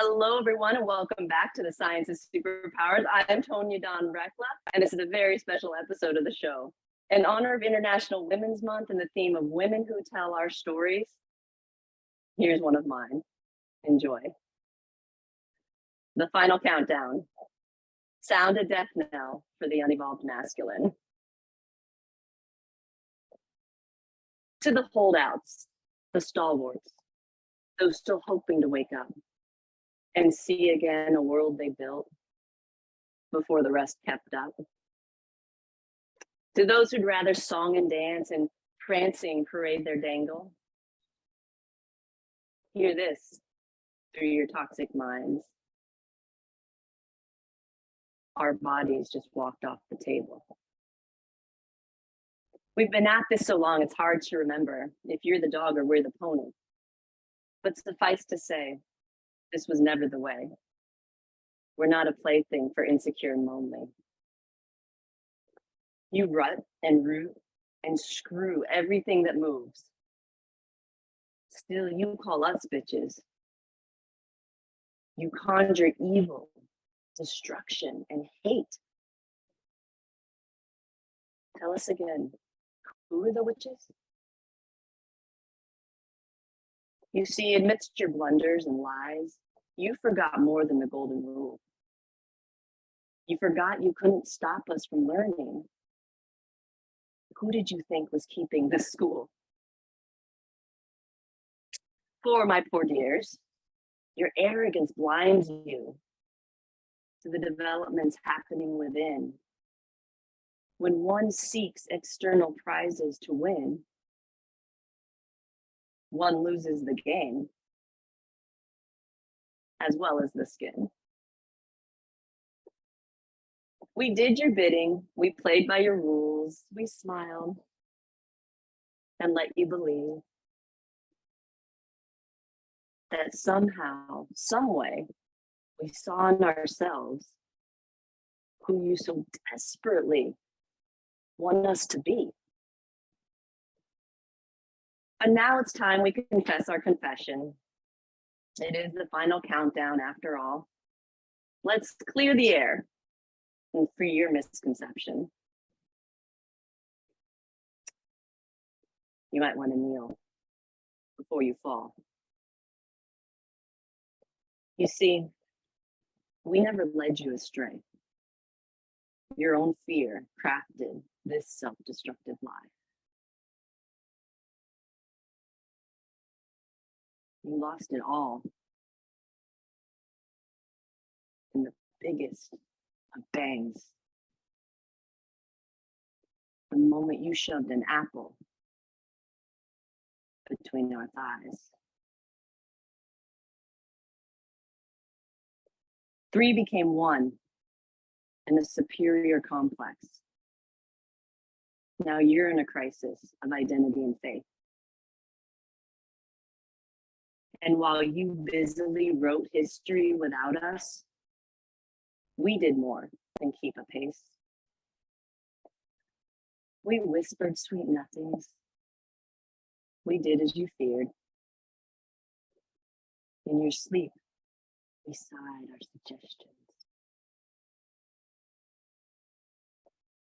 Hello, everyone, and welcome back to the Science of Superpowers. I'm Tonya Dawn Rekla, and this is a very special episode of the show. In honor of International Women's Month and the theme of women who tell our stories, here's one of mine. Enjoy. The final countdown. Sound a death knell for the unevolved masculine. To the holdouts, the stalwarts, those still hoping to wake up and see again a world they built before the rest kept up. To those who'd rather song and dance and prancing parade their dangle, hear this through your toxic minds. Our bodies just walked off the table. We've been at this so long, it's hard to remember if you're the dog or we're the pony. But suffice to say, this was never the way. We're not a plaything for insecure and lonely. You rut and root and screw everything that moves. Still, you call us bitches. You conjure evil, destruction, and hate. Tell us again, who are the witches? You see, amidst your blunders and lies, you forgot more than the golden rule. You forgot you couldn't stop us from learning. Who did you think was keeping this school? For my poor dears, your arrogance blinds you to the developments happening within. When one seeks external prizes to win, one loses the game, as well as the skin. We did your bidding, we played by your rules, we smiled and let you believe that somehow, some way, we saw in ourselves who you so desperately want us to be. And now it's time we confess our confession. It is the final countdown after all. Let's clear the air and free your misconception. You might want to kneel before you fall. You see, we never led you astray. Your own fear crafted this self-destructive lie. You lost it all in the biggest of bangs. The moment you shoved an apple between our thighs. 3 became 1 in a superior complex. Now you're in a crisis of identity and faith. And while you busily wrote history without us, we did more than keep a pace. We whispered sweet nothings. We did as you feared. In your sleep, we sighed our suggestions.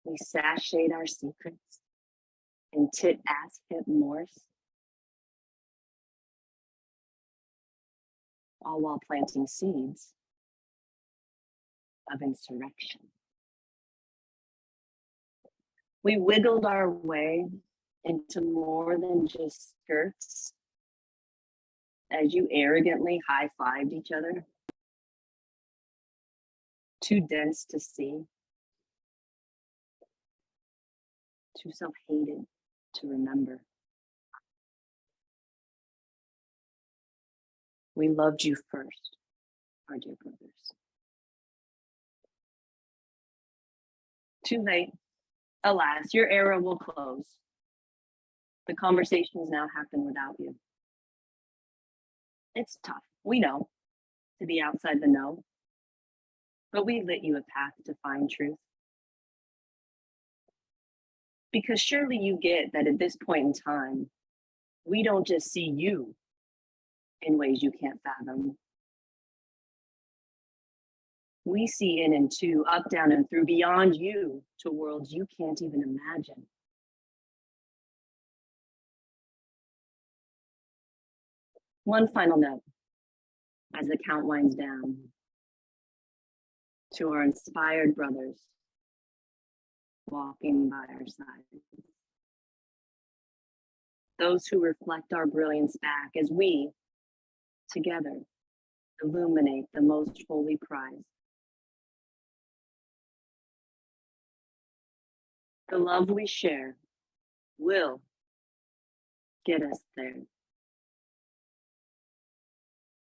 We sashayed our secrets in tit-ass hip Morse, all while planting seeds of insurrection. We wiggled our way into more than just skirts as you arrogantly high-fived each other. Too dense to see, too self-hated to remember. We loved you first, our dear brothers. Too late. Alas, your era will close. The conversations now happen without you. It's tough, we know, to be outside the know, but we lit you a path to find truth. Because surely you get that at this point in time, we don't just see you in ways you can't fathom. We see in and to, up, down, and through, beyond you to worlds you can't even imagine. One final note as the count winds down. To our inspired brothers walking by our side. Those who reflect our brilliance back as we, together, illuminate the most holy prize. The love we share will get us there.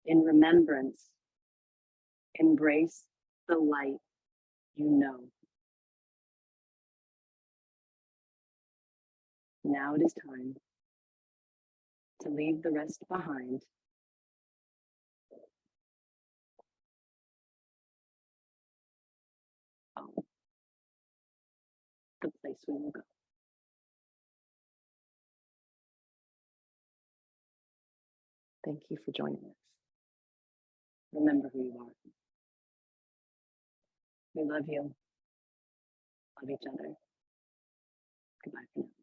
In remembrance, embrace the light you know. Now it is time to leave the rest behind. Oh, the place we will go. Thank you for joining us. Remember who you are. We love you. Love each other. Goodbye for now.